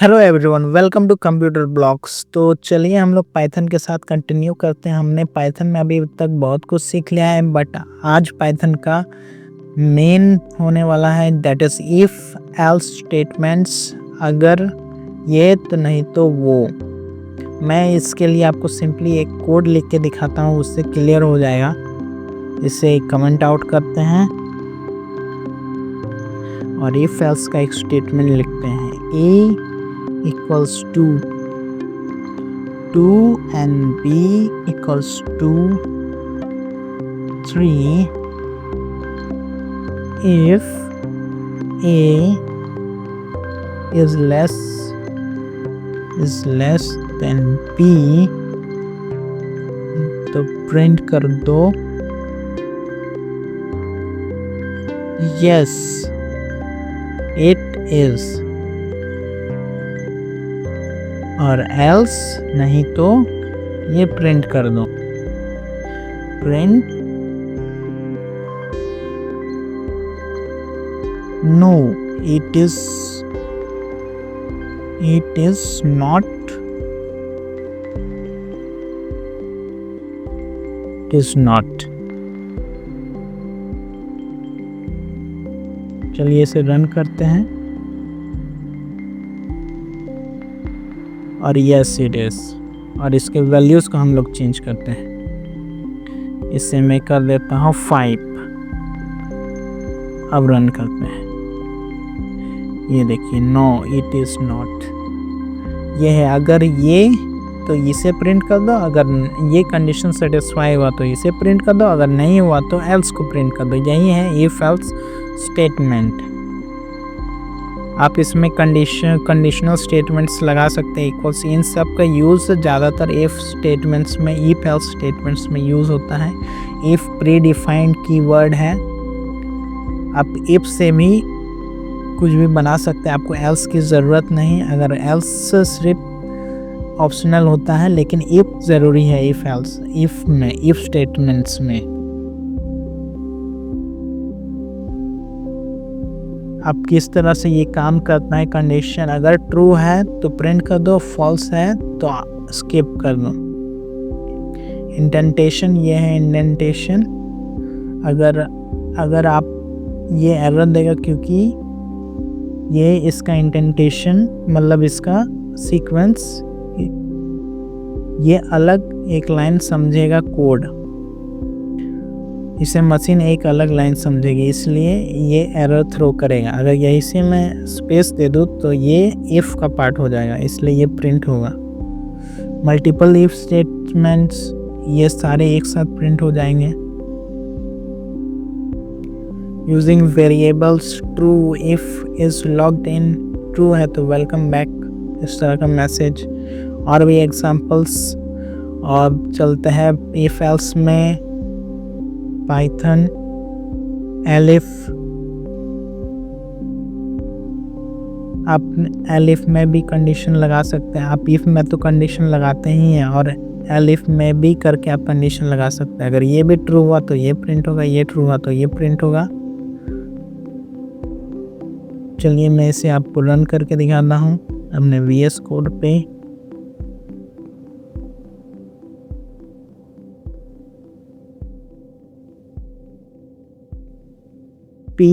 Hello everyone, welcome to computer blocks. तो चलिए हम लोग पाइथन के साथ कंटिन्यू करते हैं। हमने पाइथन में अभी तक बहुत कुछ सीख लिया है, बट आज पाइथन का मेन होने वाला है, that is if else statements. अगर ये तो नहीं तो वो। मैं इसके लिए आपको सिंपली एक कोड लिख के दिखाता हूँ, उससे क्लियर हो जाएगा। इसे कमेंट आउट करते हैं और इफ एल्स का एक स्टेटमेंट लिखते हैं। ए equals to 2 and b equals to 3 if a is less than b, तो प्रिंट कर दो yes it is, और else नहीं तो ये प्रिंट कर दो। Print no it is not, चलिए इसे रन करते हैं और यस इट इज, और इसके वैल्यूज को हम लोग चेंज करते हैं। इसे मैं कर देता हूँ 5। अब रन करते हैं। ये देखिए, नो इट इज नॉट, ये है। अगर ये तो इसे प्रिंट कर दो, अगर ये कंडीशन सेटिस्फाई हुआ तो इसे प्रिंट कर दो, अगर नहीं हुआ तो एल्स को प्रिंट कर दो। यही है इफ एल्स स्टेटमेंट। आप इसमें कंडीशनल स्टेटमेंट्स लगा सकते हैं, इक्वल्स। इन सब का यूज़ ज़्यादातर इफ़ स्टेटमेंट्स में, इफ एल्स स्टेटमेंट्स में यूज़ होता है। इफ़ प्री डिफाइंड कीवर्ड है, आप इफ से भी कुछ भी बना सकते हैं, आपको एल्स की ज़रूरत नहीं। अगर एल्स सिर्फ ऑप्शनल होता है, लेकिन इफ ज़रूरी है। इफ एल्स, इफ में, इफ स्टेटमेंट्स में अब किस तरह से ये काम करता है। कंडीशन अगर ट्रू है तो प्रिंट कर दो, फॉल्स है तो स्किप कर दो। इंडेंटेशन, ये है इंडेंटेशन। अगर आप, ये एरर देगा क्योंकि ये इसका इंडेंटेशन मतलब इसका सीक्वेंस, ये अलग एक लाइन समझेगा कोड, इसे मशीन एक अलग लाइन समझेगी, इसलिए ये एरर थ्रो करेगा। अगर यही से मैं स्पेस दे दूँ तो ये इफ़ का पार्ट हो जाएगा, इसलिए ये प्रिंट होगा। मल्टीपल इफ स्टेटमेंट्स, ये सारे एक साथ प्रिंट हो जाएंगे। Using variables, true if is logged in, true है तो वेलकम बैक, इस तरह का मैसेज। और भी एग्जांपल्स। और चलते हैं इफ एल्स में। पाइथन एलिफ, आप एलिफ में भी कंडीशन लगा सकते हैं। आप इफ में तो कंडीशन लगाते ही हैं, और एलिफ में भी करके आप कंडीशन लगा सकते हैं। अगर ये भी ट्रू हुआ तो ये प्रिंट होगा, ये ट्रू हुआ तो ये प्रिंट होगा। चलिए मैं इसे आपको रन करके दिखाता हूँ अपने VS कोड पे। P,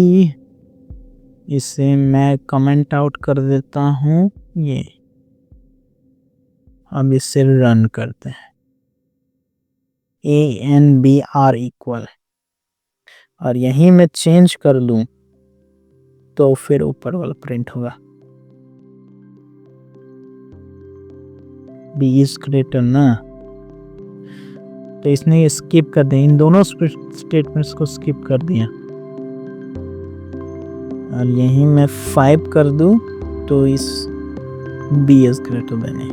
इसे मैं कमेंट आउट कर देता हूँ ये। अब इसे रन करते हैं। A and B are equal, और यहीं मैं चेंज कर लूँ तो फिर ऊपर वाला प्रिंट होगा। B is greater ना, तो इसने स्किप कर दिया, इन दोनों स्टेटमेंट्स को स्किप कर दिया। और यहीं मैं 5 कर दूं तो इस B is greater than A,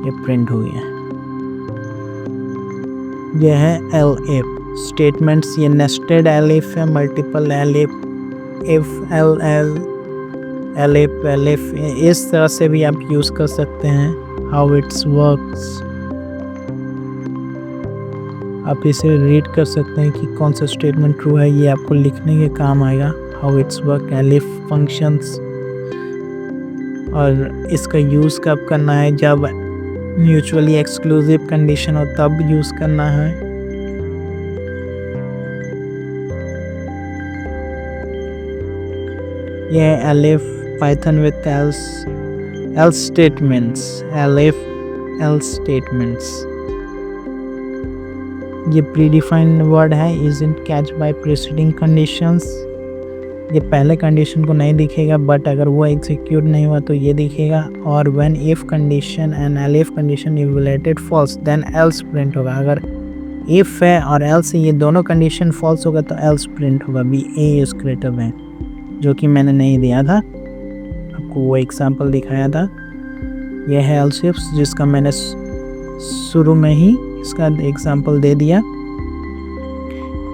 ये प्रिंट हो गया। यह है elif स्टेटमेंट्स, ये नेस्टेड elif है, मल्टीपल elif, if elif, इस तरह से भी आप यूज़ कर सकते हैं। how it works, आप इसे रीड कर सकते हैं कि कौन सा स्टेटमेंट ट्रू है, ये आपको लिखने के काम आएगा। How it's work, elif functions, और इसका यूज़ कब करना है, जब म्यूचुअली एक्सक्लूसिव कंडीशन हो तब यूज़ करना है। ये है elif Python with else statements, elif else statements। ये प्रीडिफाइंड वर्ड है, isn't catch by preceding conditions। ये पहले कंडीशन को नहीं दिखेगा, बट अगर वो एग्जीक्यूट नहीं हुआ तो ये दिखेगा। और when if condition and elif condition evaluated false then else print होगा। अगर इफ है और एल्स ये दोनों कंडीशन फॉल्स होगा तो एल्स प्रिंट होगा, B A is greater than, जो कि मैंने नहीं दिया था, आपको वो एग्जांपल दिखाया था। ये है एल्स इफ, जिसका मैंने शुरू में ही इसका एग्जांपल दे दिया।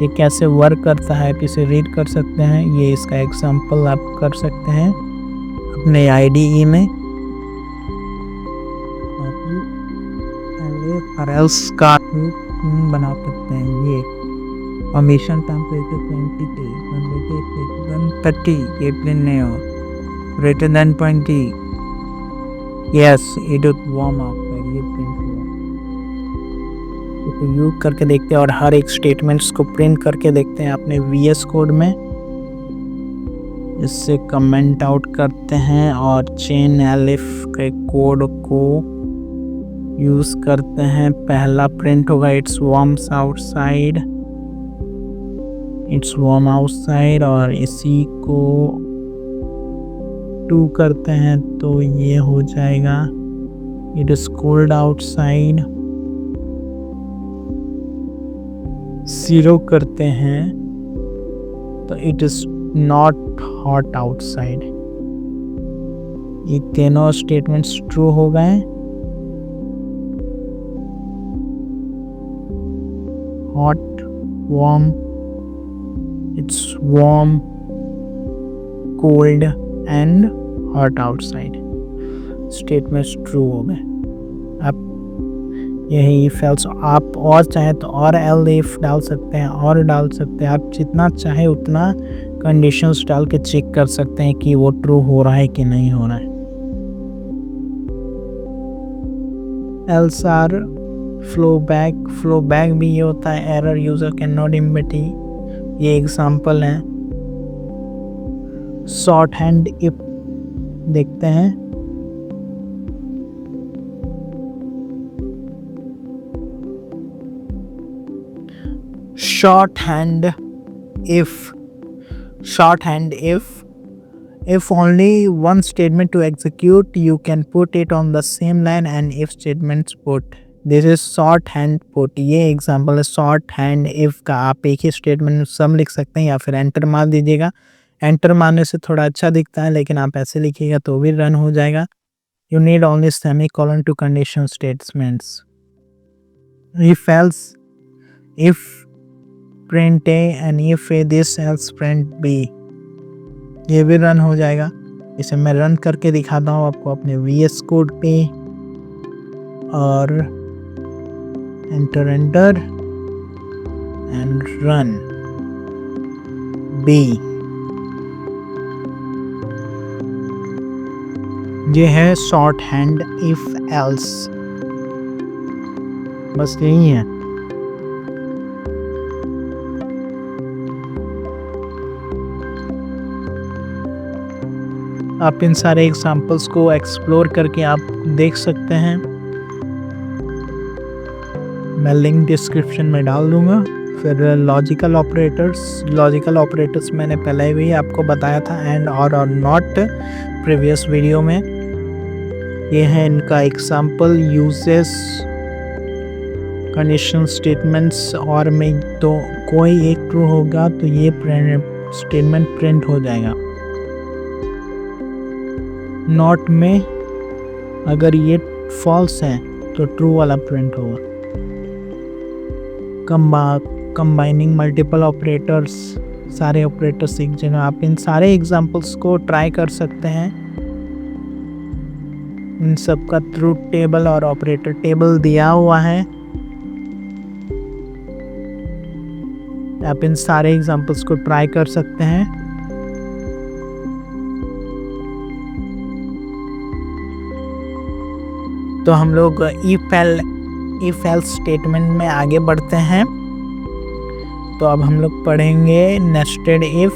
ये कैसे वर्क करता है आप इसे रीड कर सकते हैं, ये इसका एग्जांपल आप कर सकते हैं अपने IDE में। और एल्स का बना सकते हैं। ये परमिशन टेम्परेचर 30, ये प्लेन नहीं हो greater than 20, yes it would warm up, ये प्रिंट हुआ। तो यूज करके देखते हैं और हर एक स्टेटमेंट्स को प्रिंट करके देखते हैं अपने VS कोड में। इससे कमेंट आउट करते हैं और चेन elif के कोड को यूज करते हैं। पहला प्रिंट होगा it's warms outside, it's warm outside, और इसी को 2 करते हैं तो ये हो जाएगा इट इज कोल्ड आउटसाइड। 0 करते हैं तो it is not hot outside. ये तीनों स्टेटमेंट्स ट्रू हो गए। Hot, warm, it's warm, cold and hot outside statements true हो गए। अब यही इफ एल्स, आप और चाहे तो और elif डाल सकते हैं और डाल सकते हैं, आप जितना चाहे उतना कंडीशंस डाल के चेक कर सकते हैं कि वो ट्रू हो रहा है कि नहीं हो रहा है। else are फ्लो बैक भी ये होता है एरर यूजर कैन नॉट इम्बेटी, ये एग्जांपल है। शॉर्ट हैंड इफ देखते हैं। shorthand if only one statement to execute you can put it on the same line and if statements put, this is shorthand put। ये example है shorthand if का। आप एक ही statement में सम लिख सकते हैं या फिर एंटर मार दीजिएगा। एंटर मारने से थोड़ा अच्छा दिखता है, लेकिन आप ऐसे लिखिएगा तो भी रन हो जाएगा। you need only semicolon to condition statements। if else, if print A and if A this else print B, ये भी रन हो जाएगा। इसे मैं रन करके दिखाता हूँ आपको अपने VS कोड पे, और एंटर एंड रन B। ये है शॉर्ट हैंड इफ एल्स, बस यही है। आप इन सारे एग्जांपल्स को एक्सप्लोर करके आप देख सकते हैं। मैं लिंक डिस्क्रिप्शन में डाल दूंगा। फिर लॉजिकल ऑपरेटर्स मैंने पहले भी आपको बताया था, एंड और नॉट प्रीवियस वीडियो में। ये है इनका एग्जांपल यूजेस कंडीशन स्टेटमेंट्स, और में तो कोई एक ट्रू होगा तो ये स्टेटमेंट प्रिंट हो जाएगा। नॉट में अगर ये फॉल्स है तो ट्रू वाला प्रिंट होगा। कंबाइनिंग मल्टीपल ऑपरेटर्स, सारे ऑपरेटर्स एक जगह, आप इन सारे एग्जांपल्स को ट्राई कर सकते हैं। इन सब का ट्रूथ टेबल और ऑपरेटर टेबल दिया हुआ है। आप इन सारे एग्जांपल्स को ट्राई कर सकते हैं। तो हम लोग इफ एल्स स्टेटमेंट में आगे बढ़ते हैं। तो अब हम लोग पढ़ेंगे नेस्टेड इफ,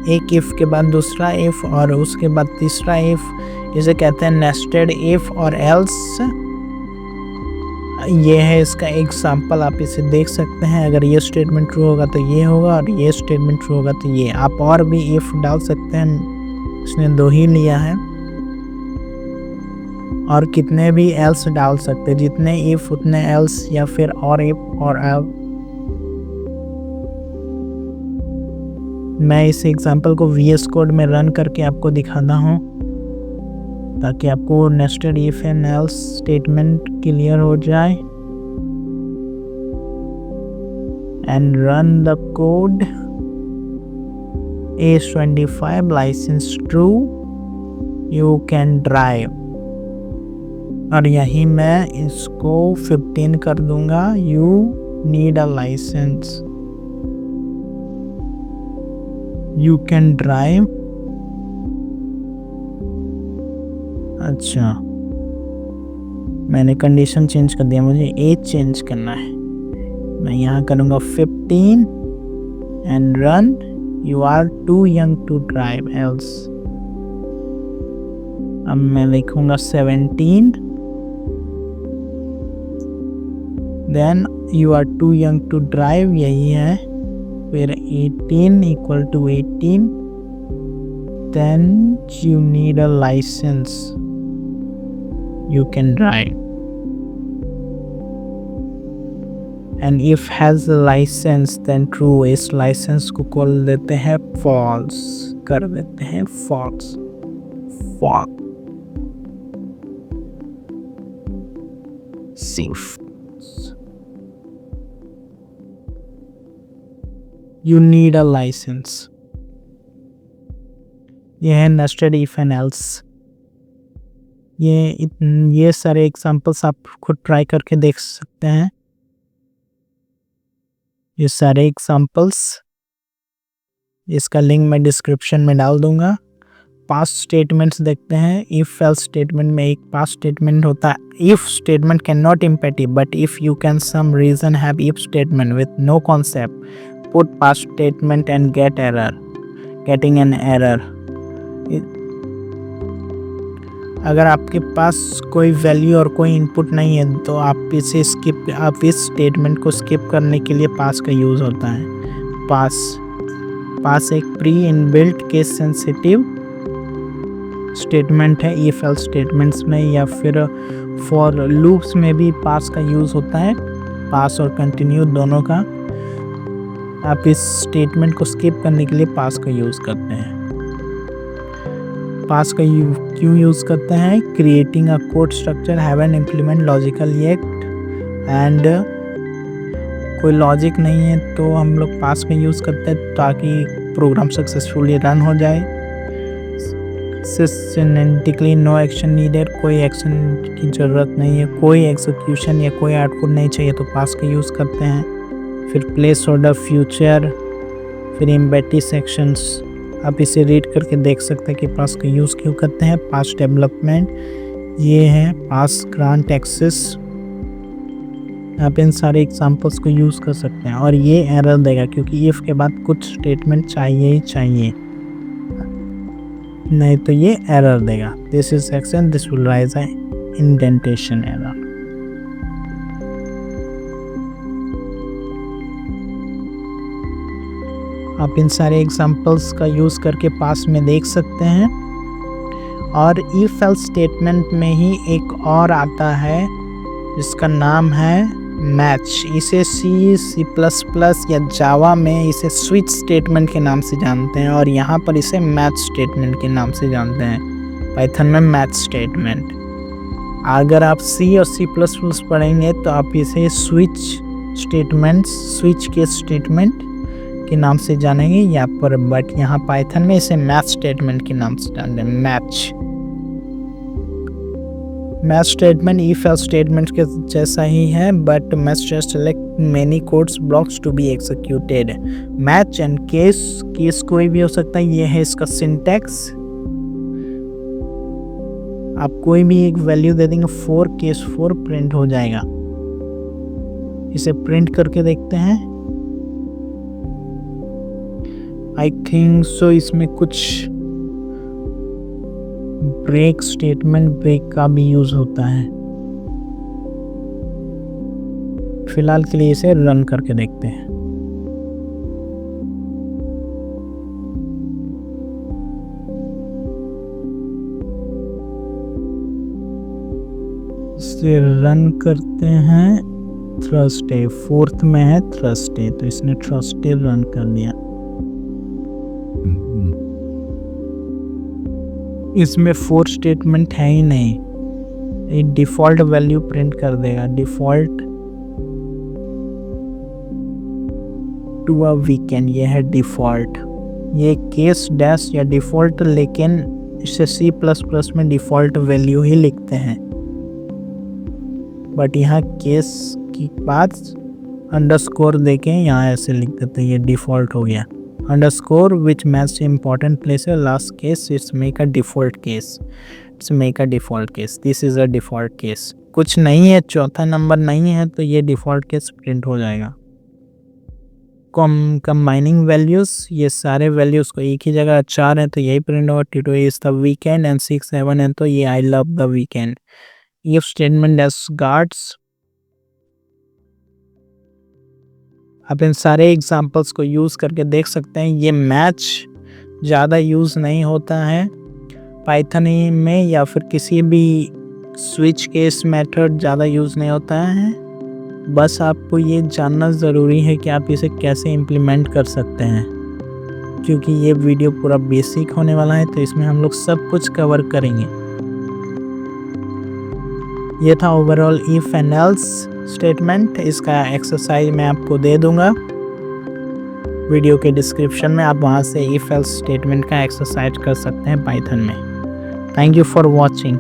एक इफ के बाद दूसरा इफ और उसके बाद तीसरा इफ, इसे कहते हैं नेस्टेड इफ और एल्स। ये है इसका एग्जाम्पल, आप इसे देख सकते हैं। अगर ये स्टेटमेंट ट्रू होगा तो ये होगा, और ये स्टेटमेंट ट्रू होगा तो ये। आप और भी इफ डाल सकते हैं, इसने 2 ही लिया है, और कितने भी एल्स डाल सकते हैं, जितने इफ उतने एल्स, या फिर और इफ और एल। मैं इस एग्जाम्पल को VS कोड में रन करके आपको दिखाता हूँ, ताकि आपको nested if and else statement clear हो जाए। And run the code. AS25 license true, you can drive. और यही मैं इसको 15 कर दूंगा, you need a license, you can drive. अच्छा, मैंने कंडीशन चेंज कर दिया, मुझे एज चेंज करना है। मैं यहाँ करूँगा 15 and run. You are too young to drive else. अब मैं लिखूँगा 17, then you are too young to drive, यही है। फिर 18 equal to 18, then you need a license, you can drive। and if has a license then true, इस license को खोल देते हैं false, कर देते हैं false। you need a license। ये है नेस्टेड इफ एंड एल्स। ये सारे एग्जांपल्स आप खुद ट्राई करके देख सकते हैं। ये सारे एग्जांपल्स, इसका लिंक मैं डिस्क्रिप्शन में डाल दूंगा। पास्ट स्टेटमेंट्स देखते हैं। इफ एल्स स्टेटमेंट में एक पास्ट स्टेटमेंट होता है। If statement can not imperative, but if you can some reason have if statement with no concept, put past statement and getting an error. अगर आपके पास कोई value और कोई इनपुट नहीं है तो आप इस स्टेटमेंट को स्किप करने के लिए पास का यूज़ होता है। पास एक pre inbuilt case sensitive statement है इफ एल्स स्टेटमेंट्स में, या फिर फॉर लूप्स में भी पास का यूज़ होता है, पास और कंटिन्यू दोनों का। आप इस स्टेटमेंट को स्किप करने के लिए पास का यूज़ करते हैं। पास का क्यों यूज़ करते हैं? Creating a code structure have an implement logical yet, and कोई लॉजिक नहीं है तो हम लोग पास का यूज़ करते हैं ताकि प्रोग्राम सक्सेसफुली रन हो जाए। सिस्टेमेटिकली नो एक्शन नीडेड, कोई एक्शन की ज़रूरत नहीं है, कोई एग्जीक्यूशन या कोई आउटपुट नहीं चाहिए तो पास का यूज़ करते हैं। फिर प्लेस ऑर्डर फ्यूचर, फिर एम्बेडी सेक्शंस। आप इसे रीड करके देख सकते हैं कि पास का यूज़ क्यों करते हैं। पास डेवलपमेंट, ये है पास ग्रांट एक्सेस। आप इन सारे एग्जांपल्स को यूज़ कर सकते हैं। और ये एरर देगा क्योंकि इफ के बाद कुछ स्टेटमेंट चाहिए ही चाहिए, नहीं तो ये एरर देगा। This is section, this will rise a indentation error. आप इन सारे एग्जांपल्स का यूज़ करके पास में देख सकते हैं। और इफ एल्स स्टेटमेंट में ही एक और आता है जिसका नाम है मैच। इसे C++ या जावा में इसे स्विच स्टेटमेंट के नाम से जानते हैं, और यहाँ पर इसे मैच स्टेटमेंट के नाम से जानते हैं। पाइथन में मैच स्टेटमेंट। अगर आप C और C++ पढ़ेंगे तो आप इसे स्विच के स्टेटमेंट के नाम से जानेंगे यहाँ पर, बट यहाँ पाइथन में इसे मैच स्टेटमेंट के नाम से जानते हैं। Match statement if else statement के जैसा ही है, but match just select many codes blocks to be executed. Match and case कोई भी हो सकता है। ये है इसका सिंटैक्स। आप कोई भी एक वैल्यू दे देंगे 4 केस 4 प्रिंट हो जाएगा। इसे प्रिंट करके देखते हैं। आई थिंक सो इसमें कुछ ब्रेक स्टेटमेंट ब्रेक का भी यूज होता है। फिलहाल के लिए इसे रन करके देखते हैं। इसे रन करते हैं। थर्सडे 4th में है थर्सडे, तो इसने थर्सडे रन कर दिया। इसमें 4 स्टेटमेंट है ही नहीं, ये डिफ़ॉल्ट वैल्यू प्रिंट कर देगा, डिफ़ॉल्ट टू अ वीकेंड। ये है डिफ़ॉल्ट, ये केस डैश या डिफ़ॉल्ट, लेकिन इसे C++ में डिफ़ॉल्ट वैल्यू ही लिखते हैं, बट यहाँ केस की बाद अंडरस्कोर देके यहाँ ऐसे लिख देते हैं, ये डिफ़ॉल्ट हो गया। अंडरस्कोर विच मैच इम्पॉर्टेंट प्लेस है last case, it's make a default case, it's make a default case, this is a default case. कुछ नहीं है, चौथा नंबर नहीं है, तो ये डिफ़ॉल्ट केस प्रिंट हो जाएगा। कंबाइनिंग वैल्यूज़, ये सारे वैल्यूज़ को एक ही जगह 4 है तो यही प्रिंट होगा। Today is the weekend and 6 7 है तो ये I love the weekend. If statement as guards, आप इन सारे एग्जांपल्स को यूज़ करके देख सकते हैं। ये मैच ज़्यादा यूज़ नहीं होता है पाइथन में, या फिर किसी भी स्विच केस मेथड ज़्यादा यूज़ नहीं होता है। बस आपको ये जानना ज़रूरी है कि आप इसे कैसे इम्प्लीमेंट कर सकते हैं, क्योंकि ये वीडियो पूरा बेसिक होने वाला है, तो इसमें हम लोग सब कुछ कवर करेंगे। ये था overall if and else statement. इसका एक्सरसाइज मैं आपको दे दूंगा वीडियो के डिस्क्रिप्शन में, आप वहाँ से इफ एल्स स्टेटमेंट का एक्सरसाइज कर सकते हैं पाइथन में। Thank you for watching.